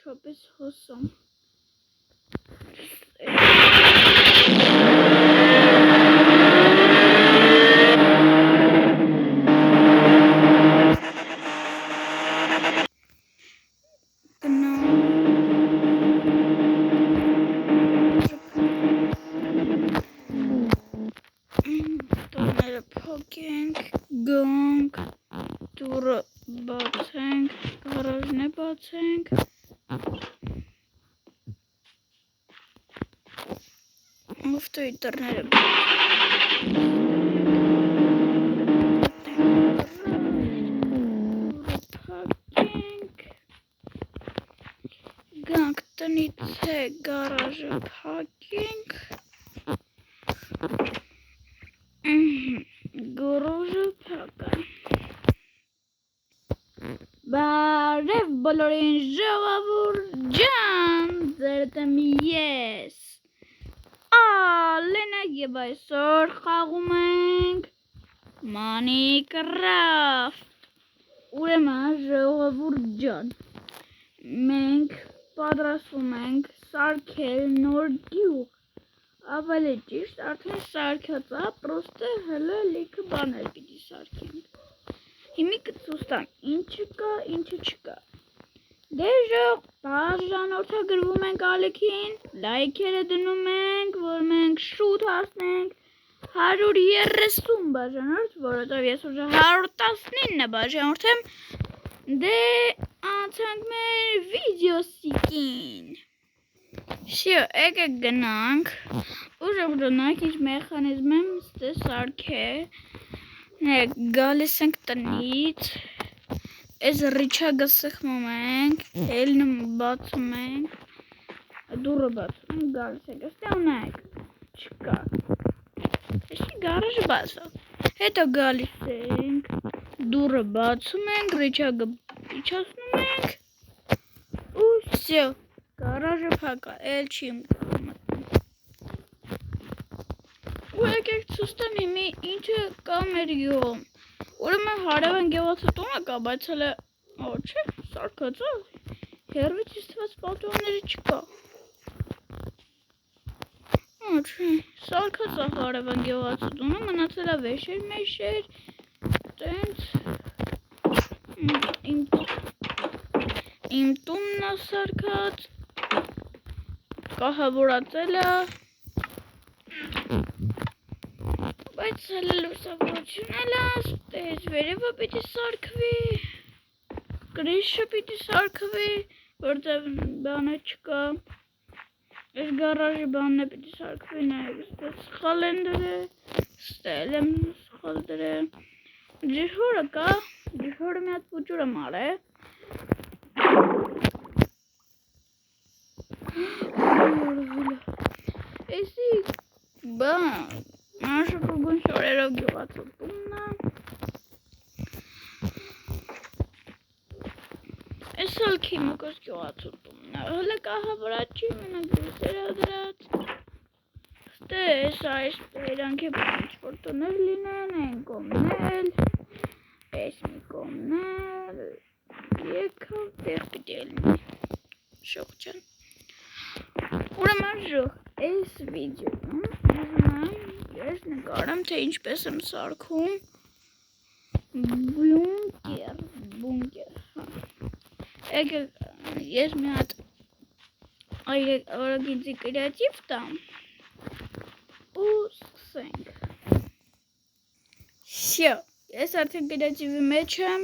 վերջապես հոսամ։ Տոները փակենք, գանք, դուռը բացենք, գարաժն է բացենք։ Ավտոյի դռները փակենք, գանք տնից է գարաժը փակենք, գարաժը փական։ Բարև բոլորին ժողովուրդ ջան, ձերդ եմ ես Ալենը եւ այսօր խաղում ենք Minecraft։ Ուրեմն ժողովուրդ ջան, մենք պատրաստվում ենք սարքել նոր գյուղ, ավելի ճիշտ արդեն սարքած է, պրոստը հələ լիքը բաներ պիտի սարքենք։ Հիմի կցույց տամ ինչը կա, ինչը չկա։ Դե ժող, բաժանորդագրվում ենք ալիքին, լայքերը դնում ենք, որ մենք շուտ հասնենք 130 բաժանորդ, որովհետև ես ուժը 119 բաժանորդ եմ։ Դե անցանք մեր վիդեոսիկին։ Շիո, եկեք գնանք, ուժանանք ինչ մեխանիզմ եմ ստե սարքել։ Գալիս ենք տնից, այս ռիչագը սխմում ենք, ելնում բացում ենք, դուռը բացում ենք, գալիս ենք, այստեղ ունենք, չկա, էսի գարաժը բացավ, հետո գալիս ենք, դուռը բացում ենք, ռիչագը իջացնում ենք, ու վсё, գարաժը փակա, էլ չի մտնում։ Ու եկեք ցույց տամ հիմի ինչը կա մեր գյուղում։ Ուրեմն հարևան գյուղացի տունը կա, բայց հələ չէ, սարքած է, հեռվից իստված պատուհանները չկա։ Չէ, սարքած է հարևան գյուղացի տունը, մնացել է վեշեր մեշեր, տենց իմ տունն է սարքած, կահավորացել է, բայց հələ լուսավորություն էլ է, ստեզ վերևը պիտի սարքվի, կրիշը պիտի սարքվի, որտև բանը չկա, այս գարաժի բանն է պիտի սարքվի, նայեք, ստեղ սխալ են դրել, ստեղ եմ սխալ դրել, ջհորը կա, ջհորը մի հատ փուճուր եմ արել, էսի բան, Աշոկոգուն շորերով գյուղացու տունն է, այս էլ քիմոկոս գյուղացու տունն է, հələ կահավորած չի, մենակ դուրսերը դրած, ստե այս բերանքի ինչ-որ տներ լինեն, են կոմնել, այս մի կոմնել, եկավ տեղ պիտի լինի, շող չան։ Ուրեմն ժող, այս վիդեոն ես նկարեմ, թե ինչպես եմ սարքում բունկեր, ես մի հատ օրագիծի կրեատիվ տամ ու սկսենք։ Շո, ես արդեն կրեատիվի մեջ եմ,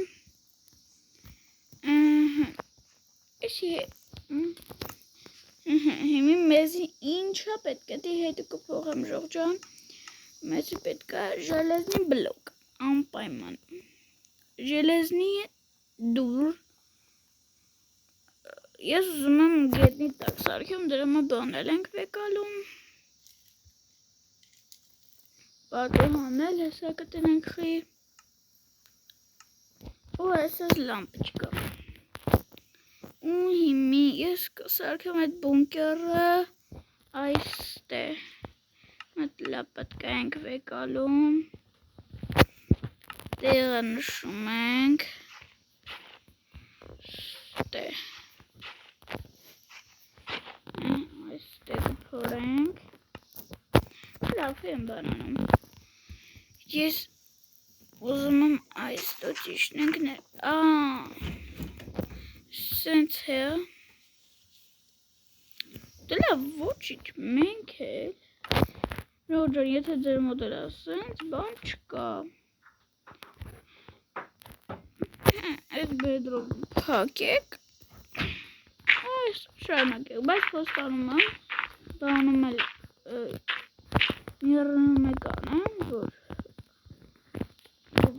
հիմի մեզի ինչա պետք է, դի հետը կփոխեմ ժող ջան, մեզի պետք է ժելեզնի բլոկ, անպայման, ժելեզնի դուր, ես ուզում եմ գետնի տակ սարքեմ, դրամը բանել ենք վեկալում, պատուհանել, հեսա կտնենք խի, ու հեսաս լամպիչկա, ու հիմի ես կսարքեմ այդ բունկերը այստեղ, մտլապատկա ենք վեկալում, տեղը նշում ենք, ստեղ, կաֆե եմ բանանում։ Ես ուզում եմ այս տոճիշն ընկնել։ Սենց է։ Դե լավ, ոչինչ, մենք էլ։ Ռոջեր, եթե ձեր մոտ էլ ասենց, բան չկա։ Այս բեդրոկը փակեք։ Այս շարունակեք, բայց խոստանում եմ, բանում էլ 91-ան եմ, որ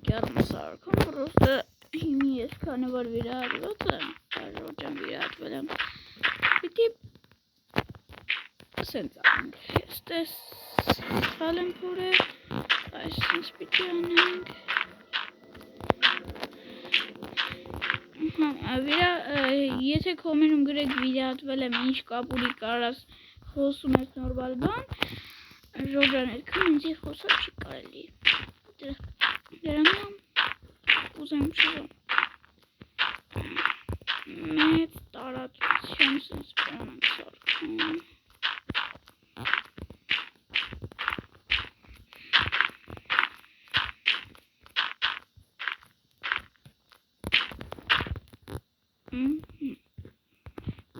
կերմ սարքում, պրոստը հիմի ես քանի որ վիրահատված եմ, Ռոջան վիրահատվել եմ, պիտի սենց անենք, ստես սխալ եմ փորել, այս սենց պիտի անենք, եթե կոմենում գրեք վիրահատվել եմ, ինչ կապուրի կարաս խոսում ես նորմալ բան, Ռոջան այդքան ինձ խոսալ չի կարելի, դրանով ուզեմ շուտ մեծ տարածություն սենց բան եմ սարքում,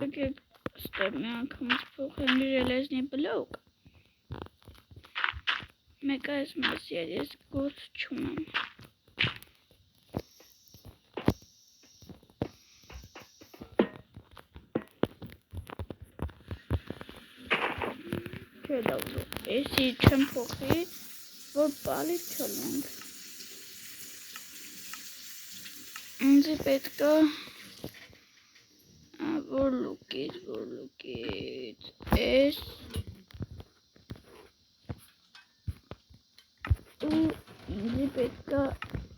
եկեք ստեղ մի անգամից փոխեմ լեզնի բլոկ, մեկ այս մասի էլ ես գործ չունեմ, Էսի չեմ փոխի, որ պալիվ չլենք, ինձ պետք է որ լուկից, էս ու ինձ պետք է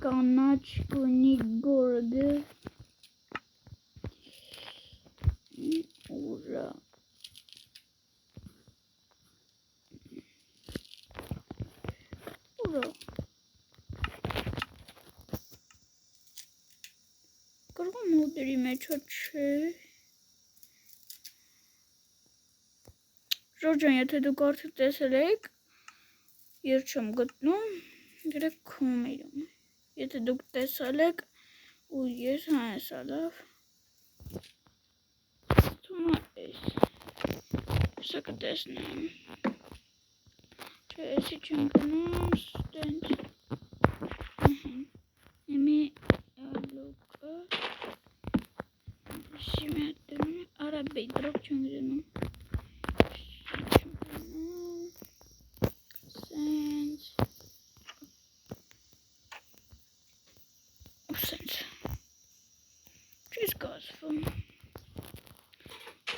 կանաչ գույնի գորգը, ուրա Կրգում մոդերի մեջը չէ Ռոջան, եթե դուք արդեն տեսել եք, ես չեմ գտնում, գրեք կոմերում, եթե դուք տեսել եք, ու ես հանեսա լավ, թումա ես, սա կտեսնեմ, չէ, եսի չեմ գնում, ստենց, իմի լուկը, եսի մի հատտնում, արա բեյդրոք չեմ գրնում,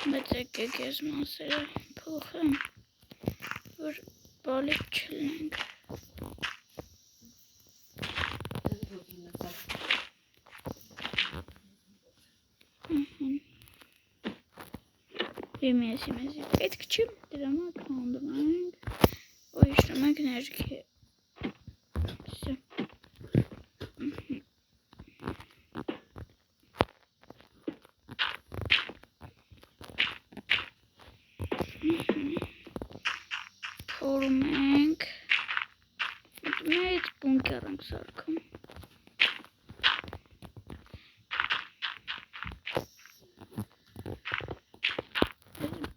Բայց եկեք ես մասերը փոխեմ, որ պալիվ չլենք, Իմեսի պետք չի, դրամա կանդում ենք, ու իշնում ենք ներքի, փորում ենք, մեծ բունկեր ենք սարքում,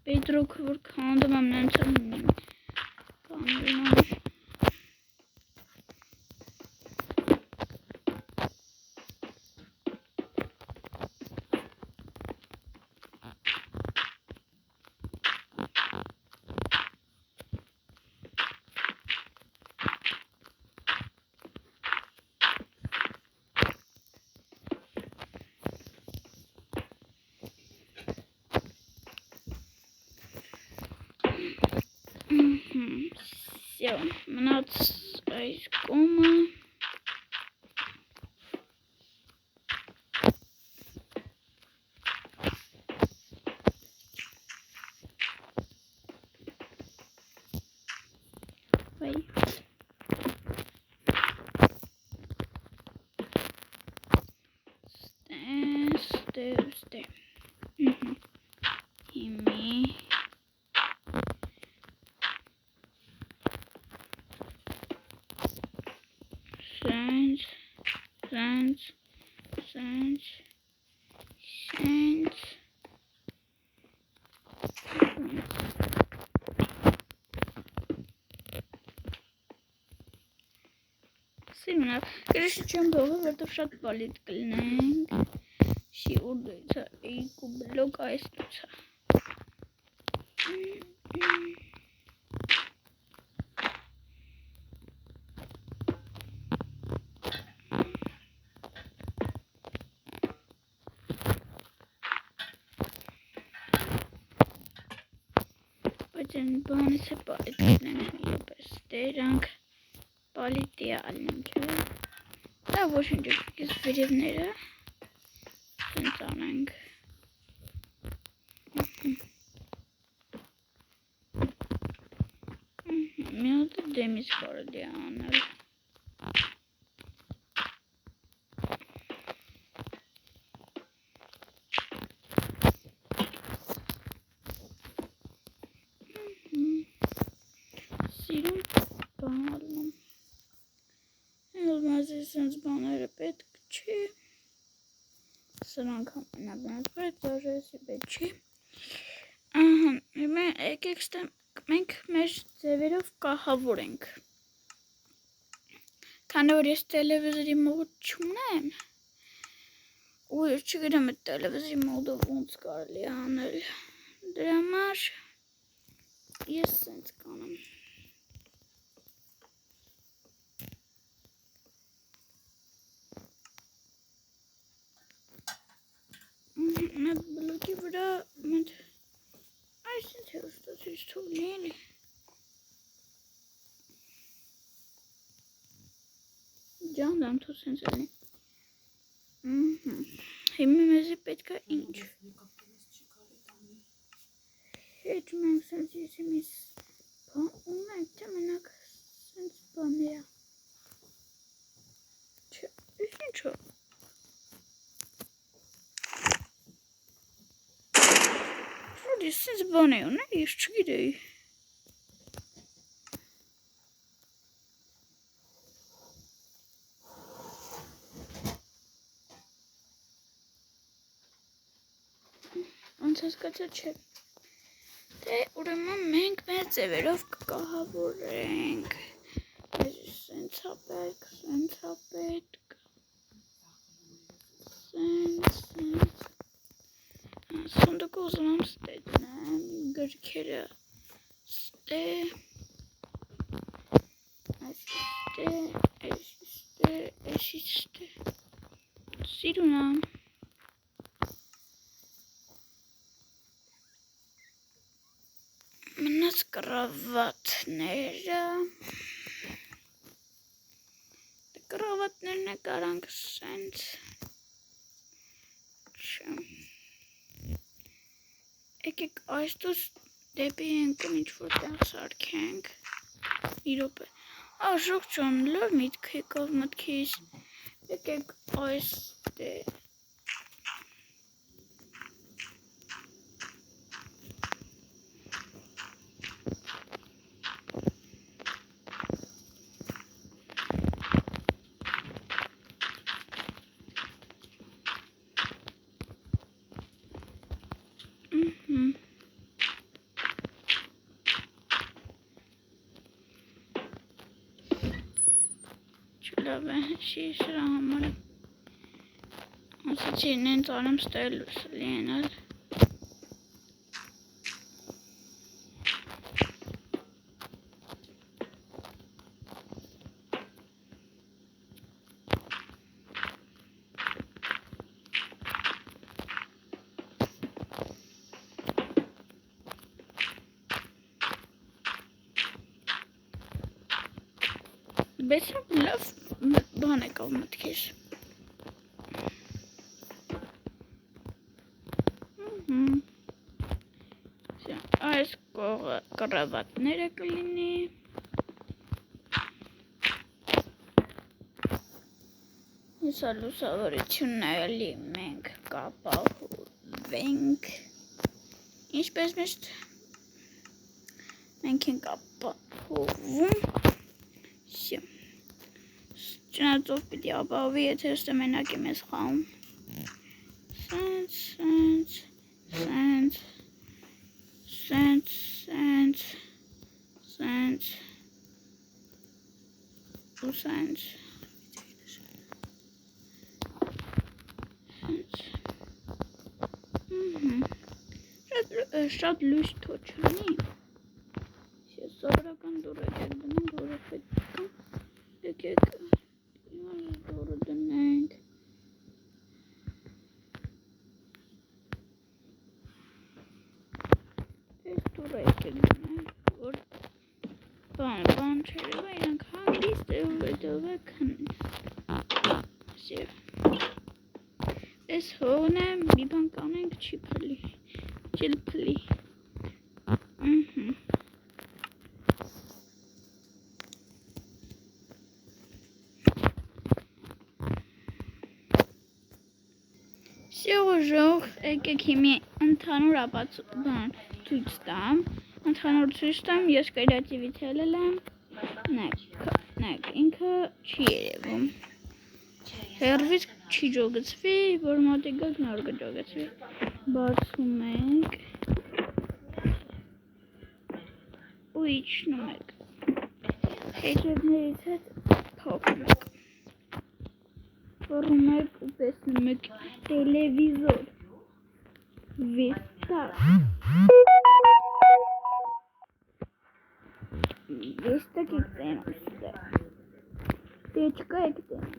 Բեյդրոքը որ կանդում եմ նենց եմ կանդում, Всё, մնաց այս կոմը, վայ, ստե, հիմի, Սիրուն է, գրեշը չեմ բողը, որտով շատ բալիտ կլնենք, շի ուր դույցա, էիկու բլոգ այս դույցա։ Բայց են բանից է բալիտ կլնենք միապես, դերանք բալիտի ալնենք է, դա ոչ ինչ ես վերևները, սենց անենք, մի հոտ դեմից կարելի անել, սիրուն բան ալնում, Մազի սենց բաները պետք չի, սրանք ամենաբնած բայց դարեսի պետք չի, եկեք մենք մեր ձևերով կահավոր ենք, քանի որ ես տելևիզորի մոտ չունեմ, ու ես չգրեմ այդ տելևիզորի մոդով ոնց կարելի անել, դրա համար ես սենց կանեմ, Մետ բլոկի վրա մետ այս ինձ հերոստացից թող լինի ջանդամ թող սենց էլի հիմի մեզի պետք է ինչ հետ մենք սենց եսի մեզ բան ունենք թե մենակ սենց բաները չէ, ես ինչո Ես սենց բան է ունե, ես չգիրեի Ոնց հասկացա չէ Դե ուրեմն մենք մեր ձևերով կկահավորենք Մեզ սենց հա պետք Սենց Սոնդոկը ուզում եմ ստե դնեմ գրքերը ստե Այսի ստե Սիրուն եմ Մնաց կրավատները Կրավատներն է կարանք սենց Չեմ Եկեք այստուս դեպի ենքում ինչ-որ տեղ սարքենք Մի րոպե Աշոք ճոն լավ միտք եկավ մտքիս Եկեք այս դե Չլավ է, շի սրա համար ասեցի նենց անեմ ստայլ լինել Բայց լավ բան եկավ մտքիս Այս կողը կրավատները կլինի Հեսա լուսավորությունն այլի մենք կապահովենք Ինչպես միշտ մենք ենք ապահովում Չնայած ով պիտի ապահովի, եթե ստե մենակ եմ ես խաղում Շատ լույս թոչանի։ Ես սովորական դուռ եկեք դնենք, որովհետև եկեք դուռը դնենք։ Այս դուռը եկեք դնենք, որ բան չերևա, իրանք հանգիստ է ու հետով է քննի։ Այս հողն է, մի բան կանենք չի փլի, չիլ փլի։ Շողժող եկեք հիմի ընդհանուր բան ցույց տամ, ընդհանուր ցույց տամ, ես կրեատիվիթել եմ, նայեք, ինքը չի երևում, հեռվից չի ջոգեցվի, որ մոտիկ գաք նոր կջոգեցվի, բացում ենք, ու իջնում եք, հետևներից հետ փոխում եք, վռում եք ու տեսնում եք տելևիզոր, վեստակ, վեստակ եք տենում, տեչկա եք տենում,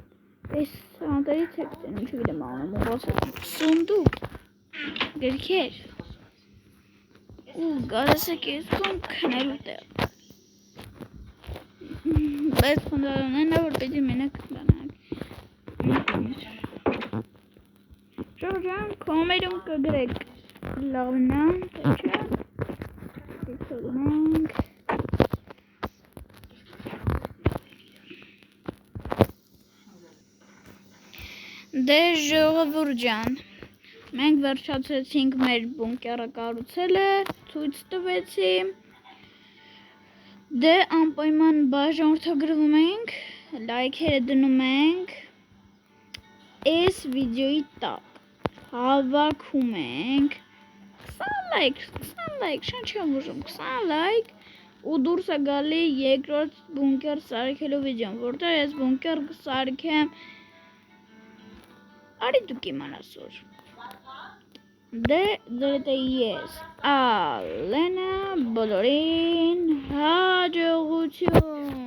այս սանտերից եք տենում, չգիտեմ անում ու բացում, սունդուկ, գրքեր, ու գալիս եք ես կոմ քնելու տեղ, բայց խնդրանն է, որ պետք է մենակ բանակ, Շրջան կոմերում կգրեք լավնան, թե չէ, դիցոլնենք, դե ժողովուրդ ջան, մենք վերջացրեցինք մեր բունկերը կառուցելը, ցույց տվեցի, դե անպայման բաժանորդագրվում ենք, լայքերը դնում ենք, այս վիդեոյի տակ հավաքում ենք 20 լայք, շան չեմ ուժում, 20 լայք ու դուրս է գալի երկրորդ բունկեր սարքելու վիդեոն, որտեղ ես բունկեր կսարքեմ, արի դուք իմանաս որ, դե դրդ է ես, Ալենը բոլորին հաջողություն